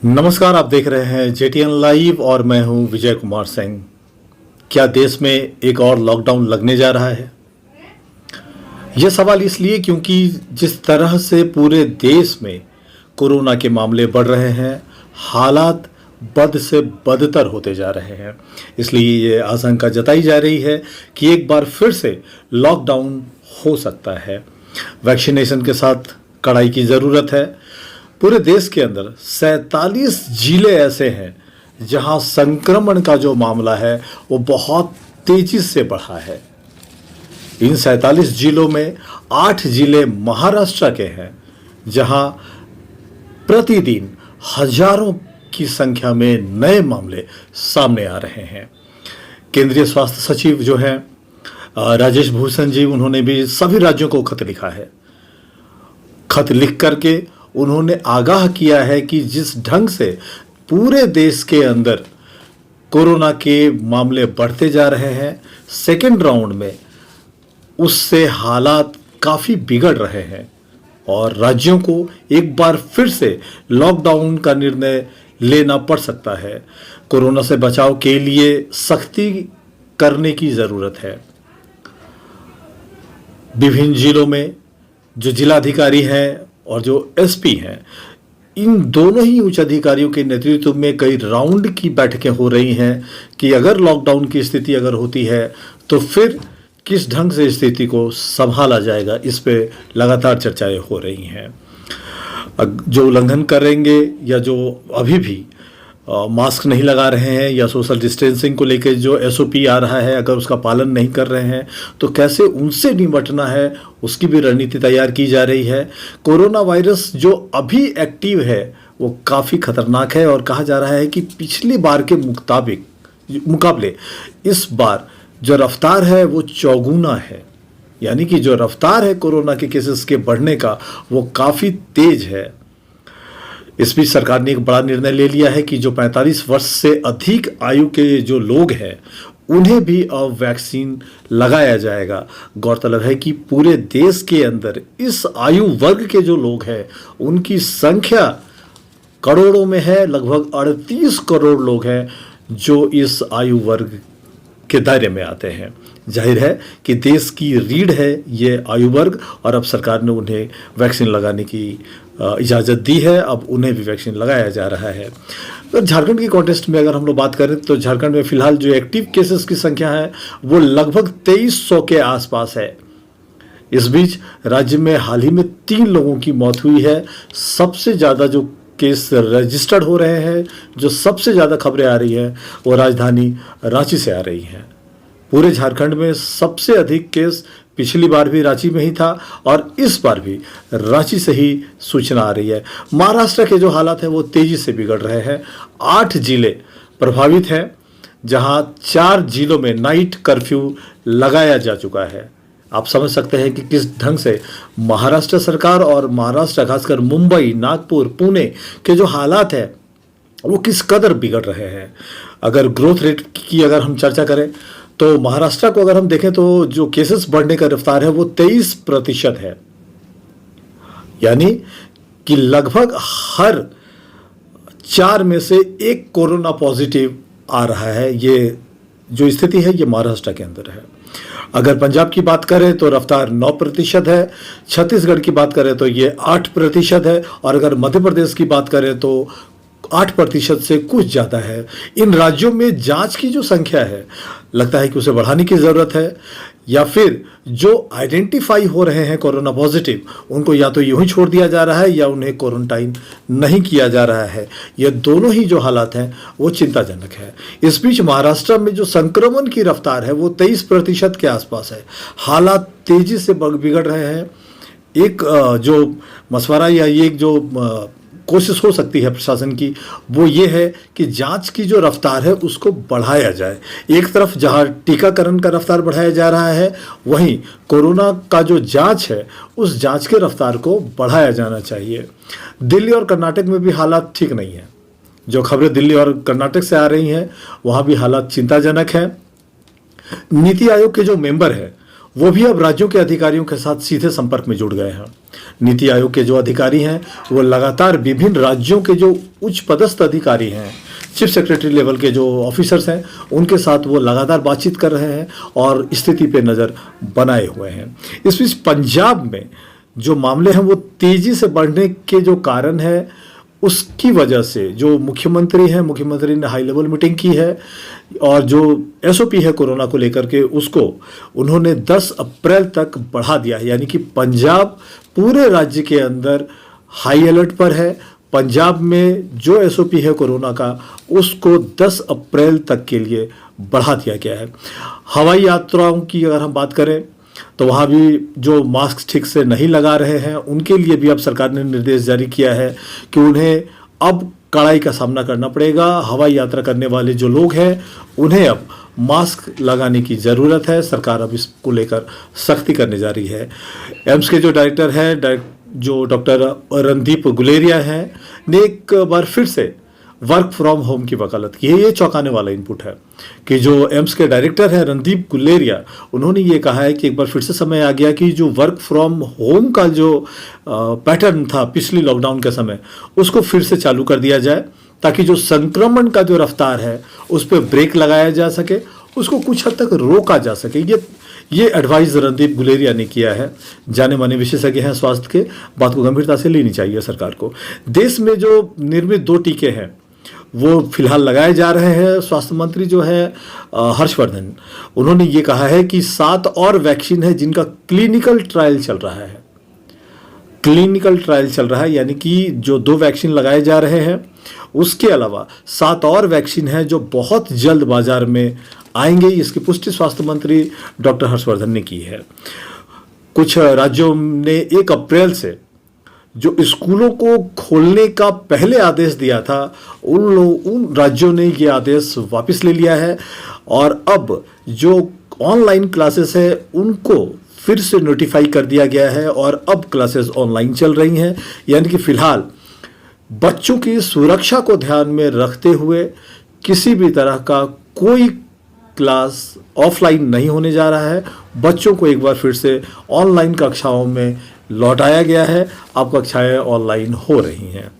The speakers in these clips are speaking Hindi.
नमस्कार, आप देख रहे हैं जेटीएन लाइव और मैं हूं विजय कुमार सिंह। क्या देश में एक और लॉकडाउन लगने जा रहा है? यह सवाल इसलिए क्योंकि जिस तरह से पूरे देश में कोरोना के मामले बढ़ रहे हैं, हालात बद से बदतर होते जा रहे हैं। इसलिए ये आशंका जताई जा रही है कि एक बार फिर से लॉकडाउन हो सकता है। वैक्सीनेशन के साथ कड़ाई की ज़रूरत है। पूरे देश के अंदर 47 जिले ऐसे हैं जहां संक्रमण का जो मामला है वो बहुत तेजी से बढ़ा है। इन 47 जिलों में 8 जिले महाराष्ट्र के हैं जहां प्रतिदिन हजारों की संख्या में नए मामले सामने आ रहे हैं। केंद्रीय स्वास्थ्य सचिव जो हैं राजेश भूषण जी, उन्होंने भी सभी राज्यों को खत लिखा है। खत लिख करके उन्होंने आगाह किया है कि जिस ढंग से पूरे देश के अंदर कोरोना के मामले बढ़ते जा रहे हैं, सेकेंड राउंड में उससे हालात काफ़ी बिगड़ रहे हैं और राज्यों को एक बार फिर से लॉकडाउन का निर्णय लेना पड़ सकता है। कोरोना से बचाव के लिए सख्ती करने की ज़रूरत है। विभिन्न जिलों में जो जिलाधिकारी हैं और जो एसपी हैं, इन दोनों ही उच्च अधिकारियों के नेतृत्व में कई राउंड की बैठकें हो रही हैं कि अगर लॉकडाउन की स्थिति अगर होती है तो फिर किस ढंग से स्थिति को संभाला जाएगा, इस पे लगातार चर्चाएं हो रही हैं। जो उल्लंघन करेंगे या जो अभी भी मास्क नहीं लगा रहे हैं या सोशल डिस्टेंसिंग को लेकर जो एसओपी आ रहा है, अगर उसका पालन नहीं कर रहे हैं तो कैसे उनसे निपटना है, उसकी भी रणनीति तैयार की जा रही है। कोरोना वायरस जो अभी एक्टिव है वो काफ़ी खतरनाक है और कहा जा रहा है कि पिछली बार के मुकाबले इस बार जो रफ्तार है वो चौगुना है। यानी कि जो रफ्तार है कोरोना के केसेस के बढ़ने का वो काफ़ी तेज है। इस बीच सरकार ने एक बड़ा निर्णय ले लिया है कि जो 45 वर्ष से अधिक आयु के जो लोग हैं उन्हें भी अब वैक्सीन लगाया जाएगा। गौरतलब है कि पूरे देश के अंदर इस आयु वर्ग के जो लोग हैं उनकी संख्या करोड़ों में है। लगभग 38 करोड़ लोग हैं जो इस आयु वर्ग के दायरे में आते हैं। जाहिर है कि देश की रीढ़ है ये आयु वर्ग और अब सरकार ने उन्हें वैक्सीन लगाने की इजाज़त दी है। अब उन्हें भी वैक्सीन लगाया जा रहा है। तो झारखंड की कॉन्टेस्ट में अगर हम लोग बात करें तो झारखंड में फिलहाल जो एक्टिव केसेस की संख्या है वो लगभग 2300 के आसपास है। इस बीच राज्य में हाल ही में 3 लोगों की मौत हुई है। सबसे ज़्यादा जो केस रजिस्टर्ड हो रहे हैं, जो सबसे ज़्यादा खबरें आ रही हैं वो राजधानी रांची से आ रही हैं। पूरे झारखंड में सबसे अधिक केस पिछली बार भी रांची में ही था और इस बार भी रांची से ही सूचना आ रही है। महाराष्ट्र के जो हालात हैं वो तेजी से बिगड़ रहे हैं। 8 जिले प्रभावित हैं जहां 4 जिलों में नाइट कर्फ्यू लगाया जा चुका है। आप समझ सकते हैं कि किस ढंग से महाराष्ट्र सरकार और महाराष्ट्र खासकर मुंबई, नागपुर, पुणे के जो हालात है वो किस कदर बिगड़ रहे हैं। अगर ग्रोथ रेट की अगर हम चर्चा करें तो महाराष्ट्र को अगर हम देखें तो जो केसेस बढ़ने का रफ्तार है वो 23% है। यानी कि लगभग हर 4 में से 1 कोरोना पॉजिटिव आ रहा है। ये जो स्थिति है ये महाराष्ट्र के अंदर है। अगर पंजाब की बात करें तो रफ्तार 9% है। छत्तीसगढ़ की बात करें तो ये 8% है और अगर मध्य प्रदेश की बात करें तो 8% से कुछ ज़्यादा है। इन राज्यों में जांच की जो संख्या है लगता है कि उसे बढ़ाने की ज़रूरत है, या फिर जो आइडेंटिफाई हो रहे हैं कोरोना पॉजिटिव उनको या तो यूं ही छोड़ दिया जा रहा है या उन्हें क्वारंटाइन नहीं किया जा रहा है। ये दोनों ही जो हालात हैं वो चिंताजनक है। इस बीच महाराष्ट्र में जो संक्रमण की रफ्तार है वो 23% के आसपास है। हालात तेजी से बिगड़ रहे हैं। एक जो मशवरा या ये एक जो कोशिश हो सकती है प्रशासन की वो ये है कि जांच की जो रफ्तार है उसको बढ़ाया जाए। एक तरफ जहां टीकाकरण का रफ्तार बढ़ाया जा रहा है, वहीं कोरोना का जो जांच है उस जांच के रफ्तार को बढ़ाया जाना चाहिए। दिल्ली और कर्नाटक में भी हालात ठीक नहीं है। जो खबरें दिल्ली और कर्नाटक से आ रही हैं वहां भी हालात चिंताजनक है। नीति आयोग के जो मेंबर हैं वो भी अब राज्यों के अधिकारियों के साथ सीधे संपर्क में जुड़ गए हैं। नीति आयोग के जो अधिकारी हैं वो लगातार विभिन्न राज्यों के जो उच्च पदस्थ अधिकारी हैं, चीफ सेक्रेटरी लेवल के जो ऑफिसर्स हैं, उनके साथ वो लगातार बातचीत कर रहे हैं और स्थिति पे नज़र बनाए हुए हैं। इस बीच पंजाब में जो मामले हैं वो तेज़ी से बढ़ने के जो कारण है, उसकी वजह से जो मुख्यमंत्री हैं, मुख्यमंत्री ने हाई लेवल मीटिंग की है और जो एसओपी है कोरोना को लेकर के उसको उन्होंने 10 अप्रैल तक बढ़ा दिया है। यानी कि पंजाब पूरे राज्य के अंदर हाई अलर्ट पर है। पंजाब में जो एसओपी है कोरोना का उसको 10 अप्रैल तक के लिए बढ़ा दिया गया है। हवाई यात्राओं की अगर हम बात करें तो वहाँ भी जो मास्क ठीक से नहीं लगा रहे हैं उनके लिए भी अब सरकार ने निर्देश जारी किया है कि उन्हें अब कड़ाई का सामना करना पड़ेगा। हवाई यात्रा करने वाले जो लोग हैं उन्हें अब मास्क लगाने की ज़रूरत है। सरकार अब इसको लेकर सख्ती करने जा रही है। एम्स के जो डायरेक्टर हैं, जो डॉक्टर रणदीप गुलेरिया हैं, ने एक बार फिर से वर्क फ्रॉम होम की वकालत की है। ये चौंकाने वाला इनपुट है कि जो एम्स के डायरेक्टर हैं रणदीप गुलेरिया, उन्होंने ये कहा है कि एक बार फिर से समय आ गया कि जो वर्क फ्रॉम होम का जो पैटर्न था पिछली लॉकडाउन के समय, उसको फिर से चालू कर दिया जाए ताकि जो संक्रमण का जो रफ्तार है उस पर ब्रेक लगाया जा सके, उसको कुछ हद तक रोका जा सके। ये एडवाइस रणदीप गुलेरिया ने किया है। जाने माने विशेषज्ञ हैं स्वास्थ्य के, बात को गंभीरता से लेनी चाहिए सरकार को। देश में जो निर्मित 2 टीके हैं वो फिलहाल लगाए जा रहे हैं। स्वास्थ्य मंत्री जो है हर्षवर्धन, उन्होंने ये कहा है कि 7 और वैक्सीन है जिनका क्लिनिकल ट्रायल चल रहा है। क्लिनिकल ट्रायल चल रहा है यानी कि जो 2 वैक्सीन लगाए जा रहे हैं उसके अलावा 7 और वैक्सीन है जो बहुत जल्द बाजार में आएंगे। इसकी पुष्टि स्वास्थ्य मंत्री डॉक्टर हर्षवर्धन ने की है। कुछ राज्यों ने 1 अप्रैल से जो स्कूलों को खोलने का पहले आदेश दिया था, उन राज्यों ने ये आदेश वापस ले लिया है और अब जो ऑनलाइन क्लासेस है उनको फिर से नोटिफाई कर दिया गया है और अब क्लासेस ऑनलाइन चल रही हैं। यानी कि फिलहाल बच्चों की सुरक्षा को ध्यान में रखते हुए किसी भी तरह का कोई क्लास ऑफलाइन नहीं होने जा रहा है। बच्चों को एक बार फिर से ऑनलाइन कक्षाओं में लौटाया गया है। अब कक्षाएं ऑनलाइन हो रही हैं।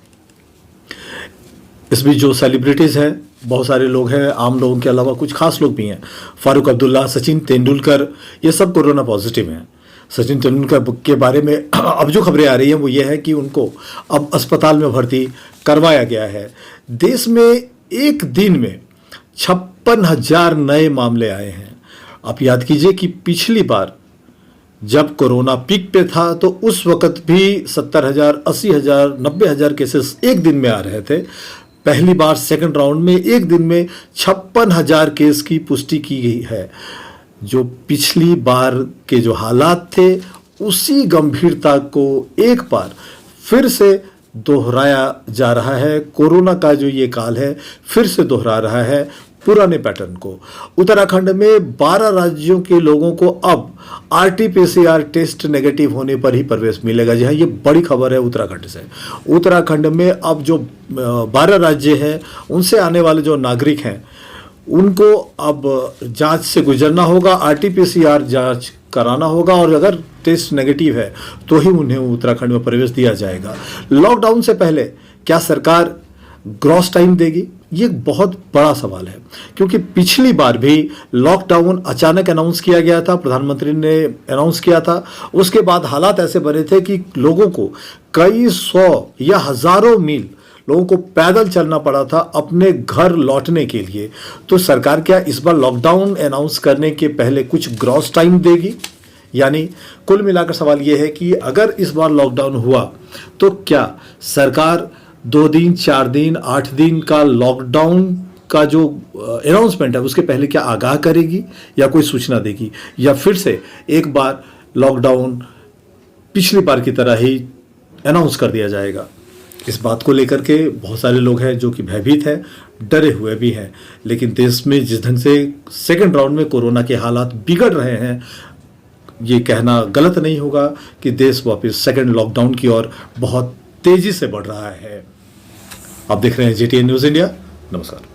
इस बीच जो सेलिब्रिटीज़ हैं, बहुत सारे लोग हैं, आम लोगों के अलावा कुछ खास लोग भी हैं। फारूक अब्दुल्ला, सचिन तेंदुलकर, ये सब कोरोना पॉजिटिव हैं। सचिन तेंदुलकर के बारे में अब जो खबरें आ रही हैं वो ये है कि उनको अब अस्पताल में भर्ती करवाया गया है। देश में एक दिन में 56,000 नए मामले आए हैं। आप याद कीजिए कि पिछली बार जब कोरोना पीक पे था तो उस वक्त भी 70,000, 80,000, 90,000 केसेस एक दिन में आ रहे थे। पहली बार सेकंड राउंड में एक दिन में 56,000 केस की पुष्टि की गई है। जो पिछली बार के जो हालात थे उसी गंभीरता को एक बार फिर से दोहराया जा रहा है। कोरोना का जो ये काल है फिर से दोहरा रहा है पुराने पैटर्न को। उत्तराखंड में 12 राज्यों के लोगों को अब RT-PCR टेस्ट नेगेटिव होने पर ही प्रवेश मिलेगा। जी हाँ, ये बड़ी खबर है उत्तराखंड से। उत्तराखंड में अब जो 12 राज्य हैं उनसे आने वाले जो नागरिक हैं उनको अब जांच से गुजरना होगा, RT-PCR जांच कराना होगा और अगर टेस्ट नेगेटिव है तो ही उन्हें उत्तराखंड में प्रवेश दिया जाएगा। लॉकडाउन से पहले क्या सरकार ग्रॉस टाइम देगी? ये बहुत बड़ा सवाल है क्योंकि पिछली बार भी लॉकडाउन अचानक अनाउंस किया गया था, प्रधानमंत्री ने अनाउंस किया था। उसके बाद हालात ऐसे बने थे कि लोगों को कई 100 या हजारों मील लोगों को पैदल चलना पड़ा था अपने घर लौटने के लिए। तो सरकार क्या इस बार लॉकडाउन अनाउंस करने के पहले कुछ ग्रॉस टाइम देगी? यानी कुल मिलाकर सवाल यह है कि अगर इस बार लॉकडाउन हुआ तो क्या सरकार 2 दिन, 4 दिन, 8 दिन का लॉकडाउन का जो अनाउंसमेंट है उसके पहले क्या आगाह करेगी या कोई सूचना देगी, या फिर से एक बार लॉकडाउन पिछली बार की तरह ही अनाउंस कर दिया जाएगा? इस बात को लेकर के बहुत सारे लोग हैं जो कि भयभीत हैं, डरे हुए भी हैं। लेकिन देश में जिस ढंग से सेकेंड राउंड में कोरोना के हालात बिगड़ रहे हैं, ये कहना गलत नहीं होगा कि देश वापस सेकेंड लॉकडाउन की ओर बहुत तेजी से बढ़ रहा है। आप देख रहे हैं GTN न्यूज़ इंडिया। नमस्कार।